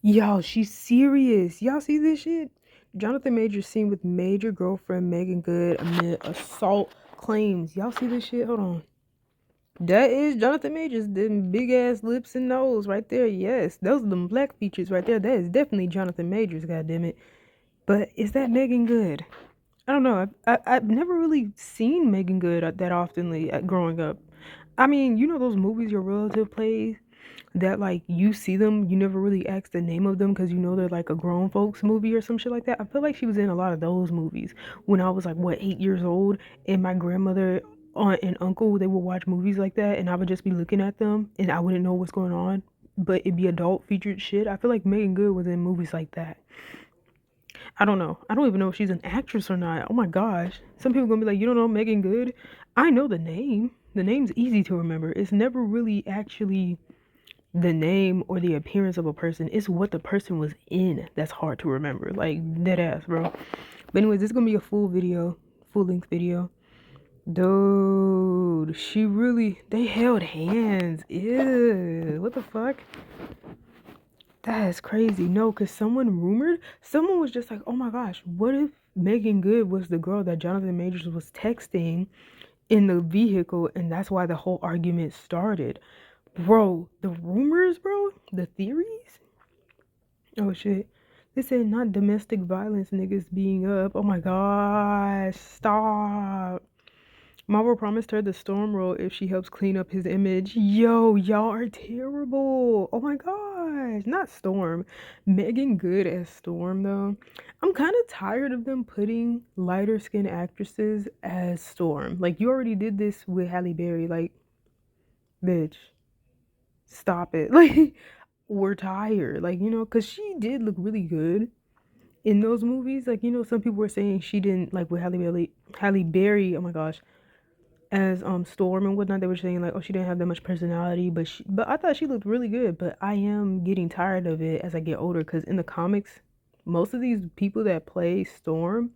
Y'all, she's serious. Y'all see this shit? Jonathan Majors seen with major girlfriend Meagan Good amid assault claims. Y'all see this shit? Hold on. That is Jonathan Majors. Them big ass lips and nose right there. Yes, those are them black features right there. That is definitely Jonathan Majors. God damn it. But is that Meagan Good? I don't know. I've never really seen Meagan Good that oftenly growing up. I mean, you know those movies your relative plays that like you see them, you never really ask the name of them because you know they're like a grown folks movie or some shit like that. I feel like she was in a lot of those movies when I was like what 8 years old, and my grandmother, aunt, and uncle they would watch movies like that, and I would just be looking at them and I wouldn't know what's going on, but it'd be adult featured shit. I feel like Megan Good was in movies like that. I don't know. I don't even know if she's an actress or not. Oh my gosh. Some people gonna be like, you don't know Megan Good? I know the name. The name's easy to remember. It's never really actually the name or the appearance of a person. It's what the person was in that's hard to remember. Like dead ass, bro. But anyways, this is gonna be a full video, full length video. Dude, she really they held hands. Ew. What the fuck? That's crazy. No, because someone was just like, oh my gosh, what if Megan Good was the girl that Jonathan Majors was texting in the vehicle and that's why the whole argument started? Bro, the rumors, bro, the theories. Oh shit. They said not domestic violence niggas being up. Oh my gosh, stop. Marvel promised her the Storm role if she helps clean up his image. Yo, y'all are terrible. Oh my gosh. Not Storm. Megan Good as Storm, though. I'm kind of tired of them putting lighter skinned actresses as Storm. Like, you already did this with Halle Berry. Like, bitch, stop it. Like, we're tired. Like, because she did look really good in those movies. Like, some people were saying she didn't, like, with Halle Berry. Oh my gosh, as Storm and whatnot, they were saying like, oh, she didn't have that much personality, but I thought she looked really good. But I am getting tired of it as I get older because in the comics, most of these people that play Storm,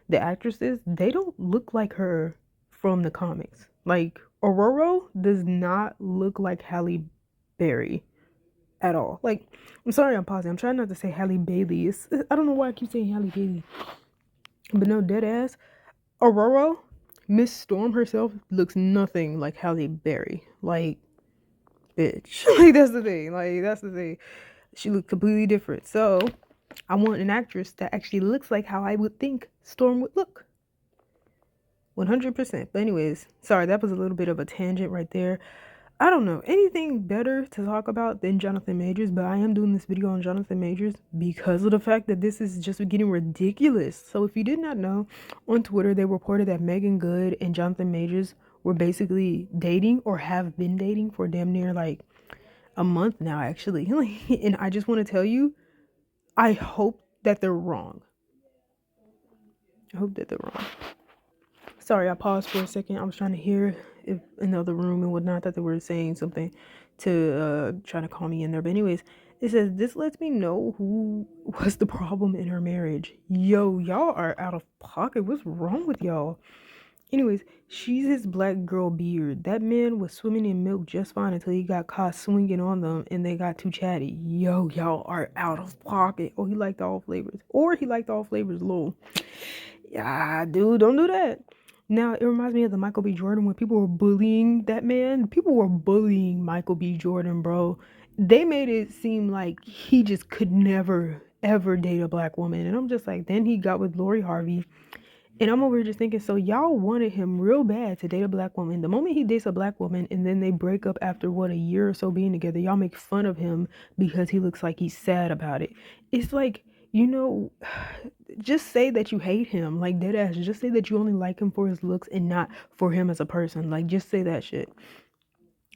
the actresses, they don't look like her from the comics. Like Aurora does not look like Halle Berry at all. Like, I'm sorry, I'm pausing. I'm trying not to say Halle Bailey. I don't know why I keep saying Halle Bailey, but no, dead ass. Aurora, Miss Storm herself looks nothing like Halle Berry. Like, bitch. Like, that's the thing. Like, that's the thing. She looked completely different. So, I want an actress that actually looks like how I would think Storm would look. 100%. But, anyways, sorry, that was a little bit of a tangent right there. I don't know anything better to talk about than Jonathan Majors, but I am doing this video on Jonathan Majors because of the fact that this is just getting ridiculous. So if you did not know, on Twitter they reported that Meagan Good and Jonathan Majors were basically dating or have been dating for damn near like a month now, actually. And I just want to tell you, I hope that they're wrong. I hope that they're wrong. Sorry, I paused for a second. I was trying to hear if in the other room and whatnot that they were saying something to try to call me in there. But anyways, it says this lets me know who was the problem in her marriage. Yo, y'all are out of pocket. What's wrong with y'all? Anyways, she's his black girl beard. That man was swimming in milk just fine until he got caught swinging on them and they got too chatty. Yo, y'all are out of pocket. Oh, he liked all flavors. Or he liked all flavors low. Yeah, dude, don't do that. Now, it reminds me of the Michael B. Jordan when people were bullying that man. People were bullying Michael B. Jordan, bro. They made it seem like he just could never, ever date a black woman. And I'm just like, then he got with Lori Harvey. And I'm over here just thinking, so y'all wanted him real bad to date a black woman. The moment he dates a black woman and then they break up after, what, a year or so being together, y'all make fun of him because he looks like he's sad about it. It's like, just say that you hate him, like dead ass. Just say that you only like him for his looks and not for him as a person. Like, just say that shit.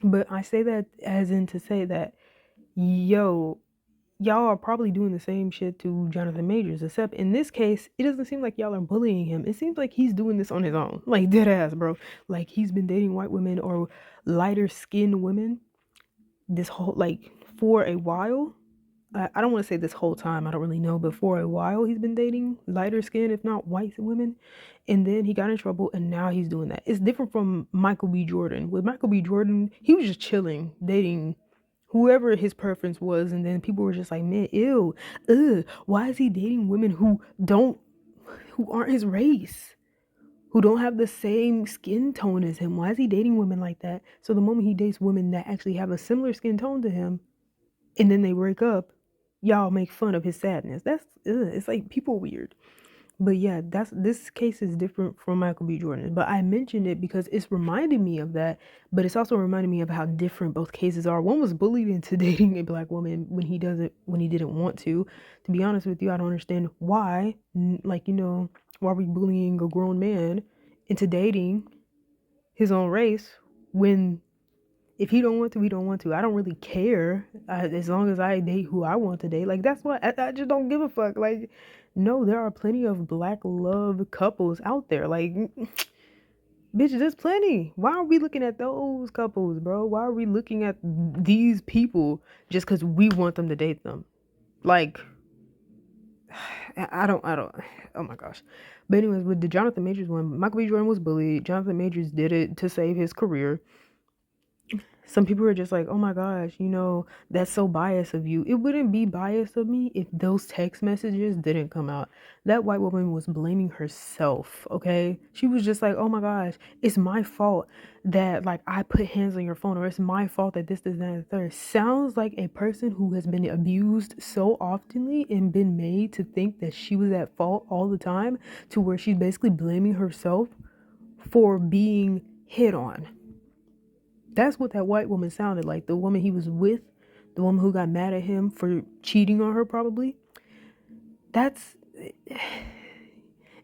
But I say that as in to say that, yo, y'all are probably doing the same shit to Jonathan Majors, except in this case, it doesn't seem like y'all are bullying him. It seems like he's doing this on his own. Like, dead ass, bro. Like, he's been dating white women or lighter skinned women this whole, like, for a while. I don't want to say this whole time, I don't really know, but for a while he's been dating lighter skin, if not white women. And then he got in trouble and now he's doing that. It's different from Michael B. Jordan. With Michael B. Jordan, he was just chilling, dating whoever his preference was, and then people were just like, man, ew, ugh, why is he dating women who aren't his race, who don't have the same skin tone as him? Why is he dating women like that? So the moment he dates women that actually have a similar skin tone to him, and then they break up, y'all make fun of his sadness. That's it's like people weird. But yeah, this case is different from Michael B. Jordan. But I mentioned it because it's reminding me of that, but it's also reminding me of how different both cases are. One was bullied into dating a black woman when he didn't want to. To be honest with you, I don't understand why. Like, why are we bullying a grown man into dating his own race when if he don't want to, he don't want to. I don't really care as long as I date who I want to date. Like, that's why I just don't give a fuck. Like, no, there are plenty of black love couples out there. Like, bitch, there's plenty. Why are we looking at those couples, bro? Why are we looking at these people just because we want them to date them? Like, I don't. Oh my gosh. But anyways, with the Jonathan Majors one, Michael B. Jordan was bullied. Jonathan Majors did it to save his career. Some people are just like, oh my gosh, that's so biased of you. It wouldn't be biased of me if those text messages didn't come out. That white woman was blaming herself, okay? She was just like, oh my gosh, it's my fault that, like, I put hands on your phone, or it's my fault that this, and the third. Sounds like a person who has been abused so oftenly and been made to think that she was at fault all the time, to where she's basically blaming herself for being hit on. That's what that white woman sounded like. The woman he was with, the woman who got mad at him for cheating on her, probably. That's.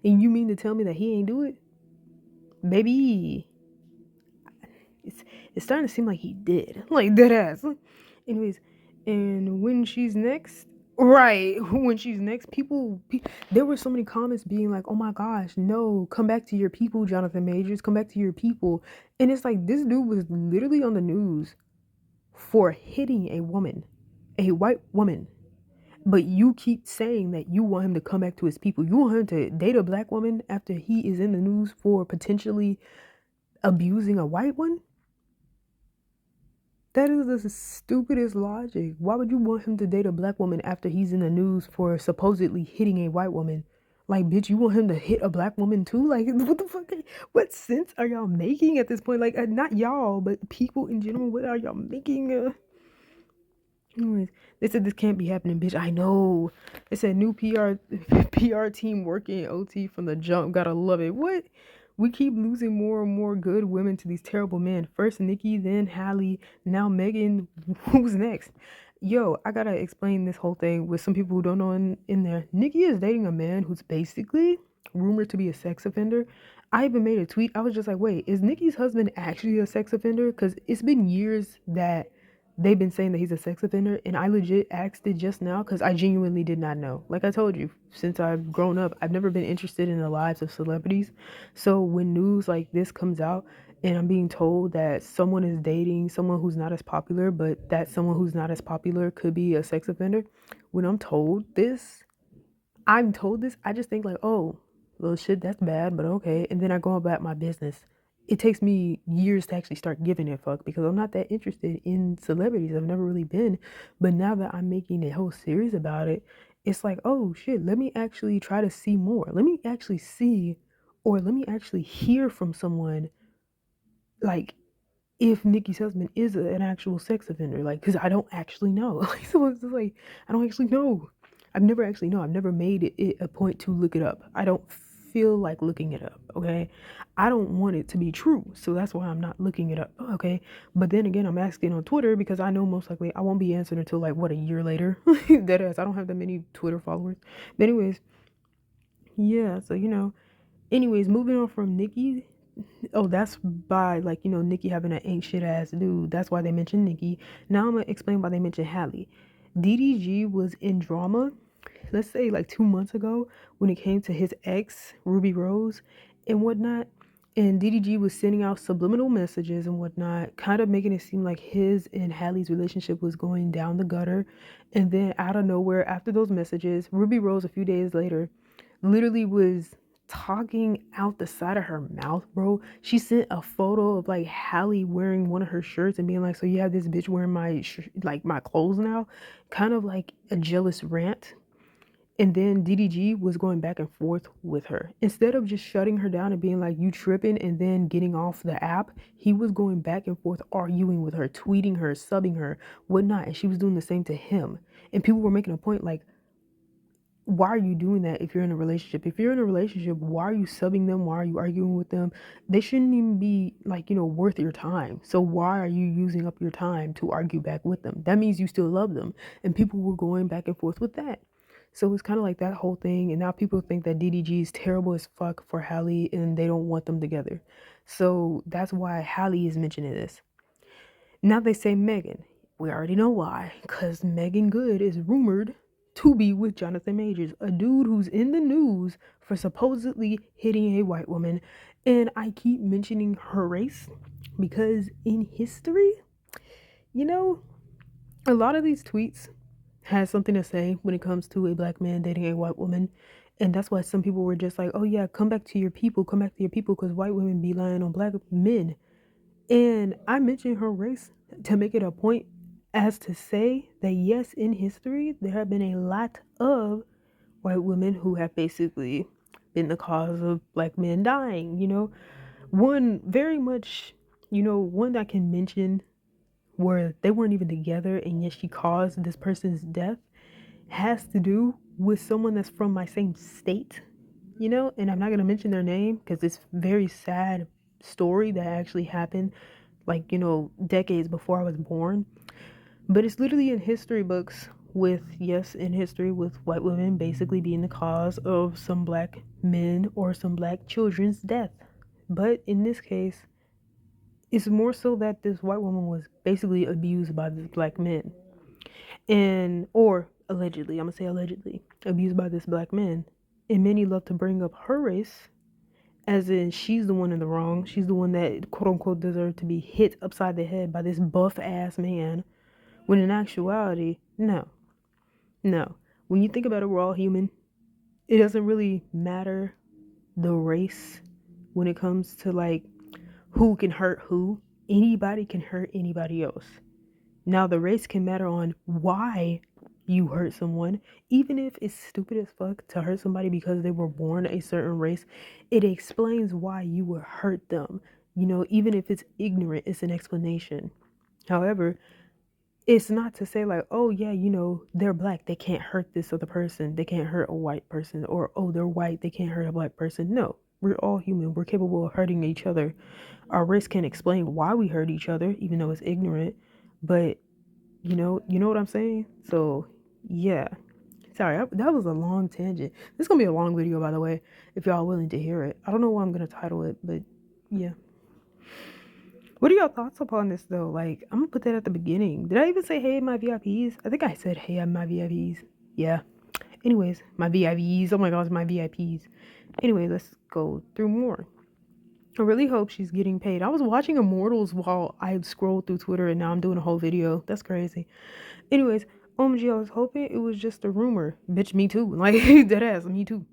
And you mean to tell me that he ain't do it? Baby. It's starting to seem like he did. Like, dead ass. Anyways, and when she's next. Right. When she's next, there were so many comments being like, oh my gosh, no, come back to your people, Jonathan Majors. Come back to your people. And it's like, this dude was literally on the news for hitting a woman, a white woman. But you keep saying that you want him to come back to his people. You want him to date a black woman after he is in the news for potentially abusing a white one? That is the stupidest logic. Why would you want him to date a black woman after he's in the news for supposedly hitting a white woman? Like, bitch, you want him to hit a black woman too? Like, what the fuck? What sense are y'all making at this point? Like, not y'all, but people in general. What are y'all making? Anyways, they said this can't be happening, bitch. I know. They said new PR team working OT from the jump. Gotta love it. What? We keep losing more and more good women to these terrible men. First Nikki, then Hallie, now Meagan. Who's next? Yo, I gotta explain this whole thing with some people who don't know in there. Nikki is dating a man who's basically rumored to be a sex offender. I even made a tweet. I was just like, wait, is Nikki's husband actually a sex offender? Because it's been years that they've been saying that he's a sex offender, and I legit asked it just now because I genuinely did not know. Like I told you, since I've grown up, I've never been interested in the lives of celebrities. So when news like this comes out and I'm being told that someone is dating someone who's not as popular, but that someone who's not as popular could be a sex offender, when I'm told this, I just think like, oh, well, shit, that's bad, but okay. And then I go about my business. It takes me years to actually start giving a fuck because I'm not that interested in celebrities. I've never really been. But now that I'm making a whole series about it, it's like, oh shit, let me actually try to see more. Let me actually see, or let me actually hear from someone, like, if Nikki's husband is an actual sex offender, like, because I don't actually know. Like, so it's just like, I don't actually know. I've never actually know. I've never made it a point to look it up. I don't feel like looking it up, okay? I don't want it to be true, so that's why I'm not looking it up, okay? But then again, I'm asking on Twitter because I know most likely I won't be answered until like, what, a year later? Deadass, I don't have that many Twitter followers. But anyways, yeah, so, anyways, moving on from Nikki. Oh, that's by, like, Nikki having an ain't shit ass dude. That's why they mentioned Nikki. Now I'm gonna explain why they mentioned Hallie. DDG was in drama, let's say like 2 months ago, when it came to his ex, Ruby Rose, and whatnot. And DDG was sending out subliminal messages and whatnot, kind of making it seem like his and Hallie's relationship was going down the gutter. And then out of nowhere, after those messages, Ruby Rose, a few days later, literally was talking out the side of her mouth, bro. She sent a photo of like Hallie wearing one of her shirts and being like, "So you have this bitch wearing my like my clothes now," kind of like a jealous rant. And then DDG was going back and forth with her. Instead of just shutting her down and being like, "You tripping," and then getting off the app, he was going back and forth, arguing with her, tweeting her, subbing her, whatnot. And she was doing the same to him. And people were making a point like, why are you doing that if you're in a relationship? If you're in a relationship, why are you subbing them? Why are you arguing with them? They shouldn't even be like, worth your time. So why are you using up your time to argue back with them? That means you still love them. And people were going back and forth with that. So it's kind of like that whole thing. And now people think that DDG is terrible as fuck for Hallie and they don't want them together. So that's why Hallie is mentioning this. Now they say Meagan. We already know why. Because Meagan Goode is rumored to be with Jonathan Majors, a dude who's in the news for supposedly hitting a white woman. And I keep mentioning her race because in history, a lot of these tweets has something to say when it comes to a black man dating a white woman. And that's why some people were just like, "Oh yeah, come back to your people, because white women be lying on black men." And I mentioned her race to make it a point as to say that yes, in history, there have been a lot of white women who have basically been the cause of black men dying. One very much, one I can mention where they weren't even together and yet she caused this person's death has to do with someone that's from my same state, and I'm not going to mention their name because it's very sad story that actually happened like, decades before I was born. But it's literally in history books with, yes, in history with white women basically being the cause of some black men or some black children's death. But in this case, it's more so that this white woman was basically abused by this black man. Or allegedly, I'm gonna say allegedly, abused by this black man. And many love to bring up her race as in she's the one in the wrong. She's the one that quote unquote deserved to be hit upside the head by this buff ass man. When in actuality, no. No. When you think about it, we're all human. It doesn't really matter the race when it comes to like who can hurt who. Anybody can hurt anybody else. Now the race can matter on why you hurt someone, even if it's stupid as fuck to hurt somebody because they were born a certain race. It explains why you would hurt them. Even if it's ignorant, it's an explanation. However, it's not to say like, oh yeah, they're black, they can't hurt this other person, they can't hurt a white person, or oh, they're white, they can't hurt a black person. No, we're all human, we're capable of hurting each other. Our race can explain why we hurt each other, even though it's ignorant, but you know what I'm saying? So yeah, sorry, that was a long tangent. This is gonna be a long video, by the way, if y'all willing to hear it. I don't know what I'm gonna title it, but yeah. What are y'all thoughts upon this though? Like, I'm gonna put that at the beginning. Did I even say hey my VIPs? I think I said hey I'm my VIPs. Yeah. Anyways, my VIPs. Oh my gosh, my VIPs. Anyway, let's go through more. I really hope she's getting paid. I was watching Immortals while I scrolled through Twitter and now I'm doing a whole video. That's crazy. Anyways, OMG, I was hoping it was just a rumor. Bitch, me too. Like, dead ass, me too.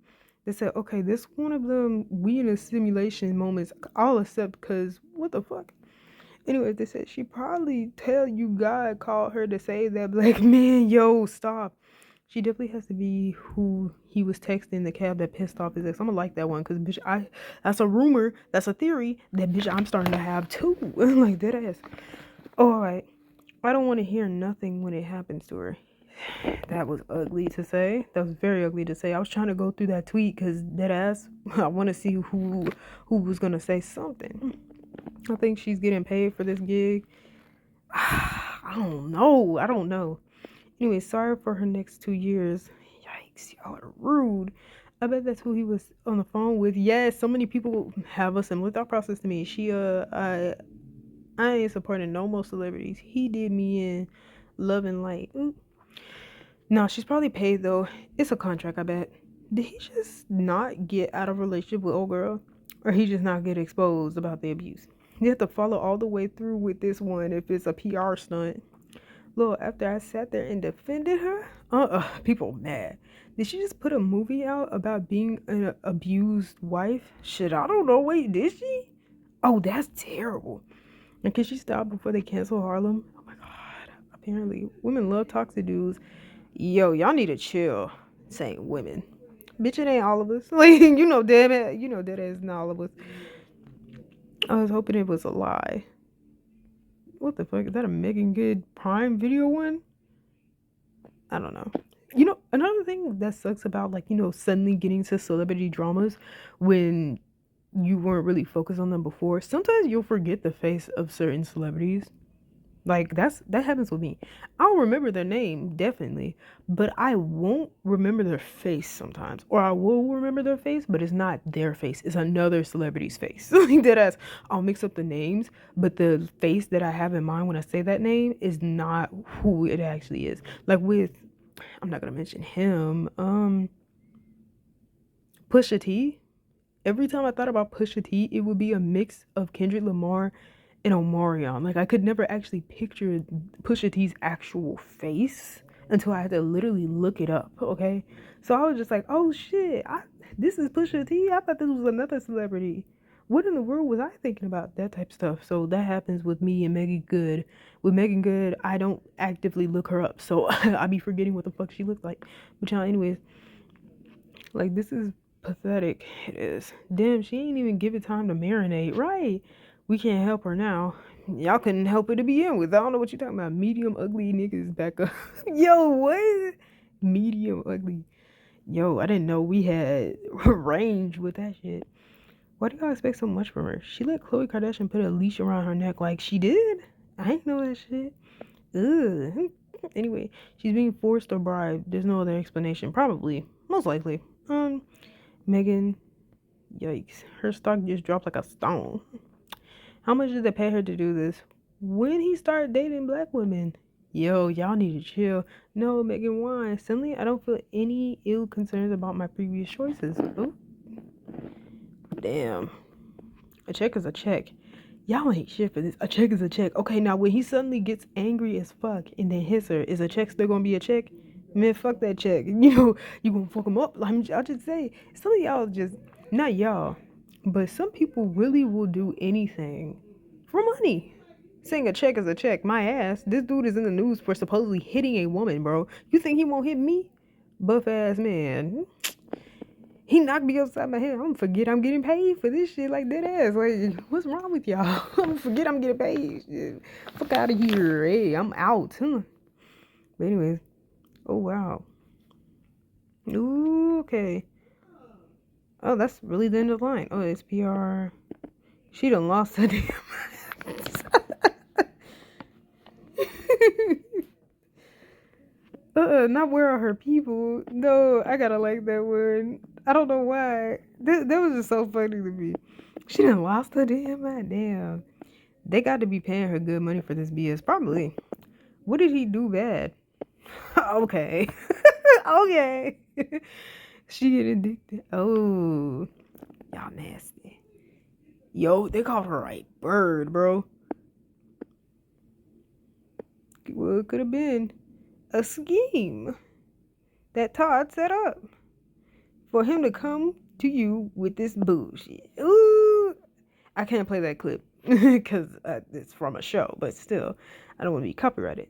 They said, okay, this one of them we in a simulation moments I'll accept because what the fuck? Anyways, they said she probably tell you God called her to save that black man. Yo, stop. She definitely has to be who he was texting the cab that pissed off his ex. I'm gonna like that one because bitch, that's a rumor, that's a theory that bitch I'm starting to have too. Like dead ass. Oh, all right. I don't want to hear nothing when it happens to her. That was ugly to say. That was very ugly to say. I was trying to go through that tweet because dead ass. I want to see who was gonna say something. I think she's getting paid for this gig. I don't know. Anyway, sorry for her next 2 years. Yikes, y'all are rude. I bet that's who he was on the phone with. Yes, so many people have a similar thought process to me. I ain't supporting no more celebrities. He did me in Love and Light. No, she's probably paid though. It's a contract, I bet. Did he just not get out of a relationship with old girl? Or he just not get exposed about the abuse? You have to follow all the way through with this one if it's a PR stunt. Lord, after I sat there and defended her, people mad. Did she just put a movie out about being an abused wife? Shit, I don't know. Wait, did she? Oh, that's terrible. And can she stop before they cancel Harlem? Oh my god. Apparently, women love toxic dudes. Yo, y'all need to chill. Saying women. Bitch, it ain't all of us. Like, damn it. That is not all of us. I was hoping it was a lie. What the fuck? Is that a Meagan Good Prime Video one? I don't know. Another thing that sucks about, like, suddenly getting to celebrity dramas when you weren't really focused on them before, sometimes you'll forget the face of certain celebrities. Like, that happens with me. I'll remember their name, definitely, but I won't remember their face sometimes. Or I will remember their face, but it's not their face. It's another celebrity's face. Like, deadass. I'll mix up the names, but the face that I have in mind when I say that name is not who it actually is. Like I'm not gonna mention him. Pusha T. Every time I thought about Pusha T, it would be a mix of Kendrick Lamar and Omarion. Like, I could never actually picture Pusha T's actual face until I had to literally look it up, okay? So I was just like, oh shit, this is Pusha T? I thought this was another celebrity. What in the world was I thinking about? That type of stuff. So that happens with me and Meagan Good. With Meagan Good, I don't actively look her up, so I be forgetting what the fuck she looks like. But y'all, anyways, like, this is pathetic. It is. Damn, she ain't even give it time to marinate. Right. We can't help her now. Y'all couldn't help her to begin with. I don't know what you're talking about. Medium ugly niggas back up. Yo, what? Medium ugly. Yo, I didn't know we had range with that shit. Why do y'all expect so much from her? She let Khloe Kardashian put a leash around her neck like she did? I ain't know that shit. Ugh. Anyway, she's being forced or bribed. There's no other explanation. Probably. Most likely. Meagan, yikes. Her stock just dropped like a stone. How much did they pay her to do this? When he started dating black women? Yo, y'all need to chill. No, Meagan, why? Suddenly, I don't feel any ill concerns about my previous choices. Ooh. Damn. A check is a check. Y'all ain't shit for this. A check is a check. Okay, now when he suddenly gets angry as fuck and then hits her, is a check still gonna be a check? Man, fuck that check. You gonna fuck him up. I'll just say, some of y'all just, not y'all, but some people really will do anything for money. Saying a check is a check. My ass. This dude is in the news for supposedly hitting a woman, bro. You think he won't hit me? Buff ass man. He knocked me upside my head. I'm gonna forget I'm getting paid for this shit, like, dead ass. Like, what's wrong with y'all? I'm gonna forget I'm getting paid. Shit. Fuck out of here. Hey, I'm out. But anyways. Oh, wow. Ooh, okay. Oh, that's really the end of the line. Oh, it's PR. She done lost her damn not where are her people? No, I gotta like that word. I don't know why. That was just so funny to me. She done lost her damn mind. Damn. They got to be paying her good money for this BS. Probably. What did he do bad? Okay. Okay. She get addicted. Oh. Y'all nasty. Yo, they called her a bird, bro. Well, it could have been a scheme that Todd set up for him to come to you with this bullshit. Ooh. I can't play that clip because it's from a show, but still, I don't want to be copyrighted.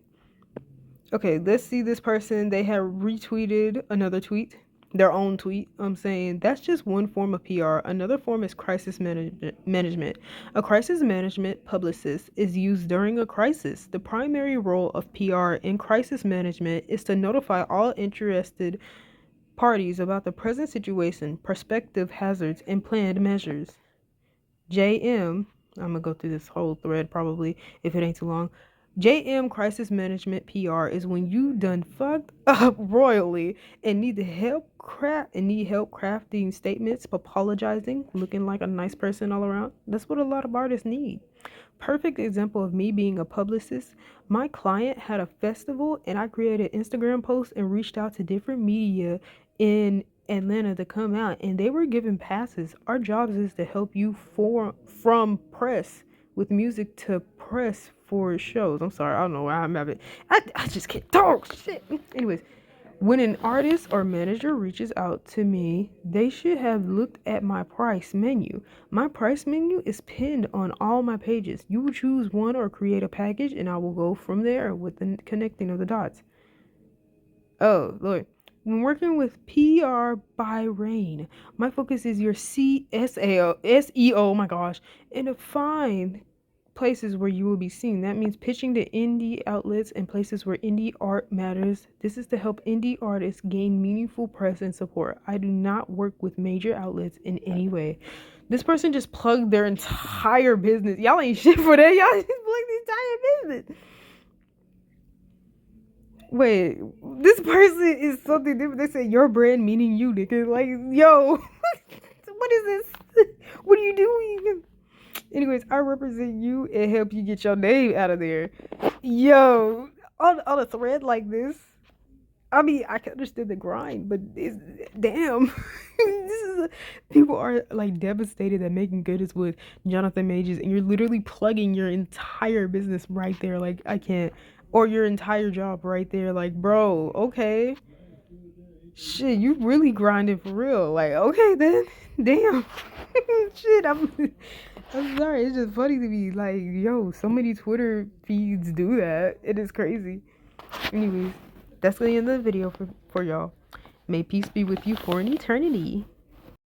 Okay, let's see this person. They have retweeted another tweet, their own tweet. I'm saying that's just one form of PR. Another form is crisis management. A crisis management publicist is used during a crisis. The primary role of PR in crisis management is to notify all interested parties about the present situation, prospective hazards, and planned measures. JM, I'm gonna go through this whole thread probably if it ain't too long. JM Crisis Management PR is when you done fucked up royally and need help crafting statements, apologizing, looking like a nice person all around. That's what a lot of artists need. Perfect example of me being a publicist. My client had a festival and I created Instagram posts and reached out to different media in Atlanta to come out and they were given passes. Our jobs is to help you from press with music to press for shows. I'm sorry, I don't know why I'm having. I just can't talk. Shit. Anyways, when an artist or manager reaches out to me, they should have looked at my price menu. My price menu is pinned on all my pages. You will choose one or create a package, and I will go from there with the connecting of the dots. Oh, Lord. When working with PR by Rain, my focus is your SEO, my gosh, and to find places where you will be seen. That means pitching to indie outlets and places where indie art matters. This is to help indie artists gain meaningful press and support. I do not work with major outlets in any way. This person just plugged their entire business. Y'all ain't shit for that. Y'all just plugged the entire business. Wait, this person is something different. They say your brand meaning you, nigga. Like, yo, what is this? What are you doing? Anyways, I represent you and help you get your name out of there. Yo, on a thread like this, I mean, I can understand the grind, but it's, damn, people are like devastated that Meagan Goode is with Jonathan Majors, and you're literally plugging your entire business right there. Like, I can't, or your entire job right there. Like, bro, okay, shit, you really grinding for real. Like, okay then, damn, shit, I'm sorry. It's just funny to me. Like, yo, so many Twitter feeds do that. It is crazy. Anyways, that's the end of the video for y'all. May peace be with you for an eternity.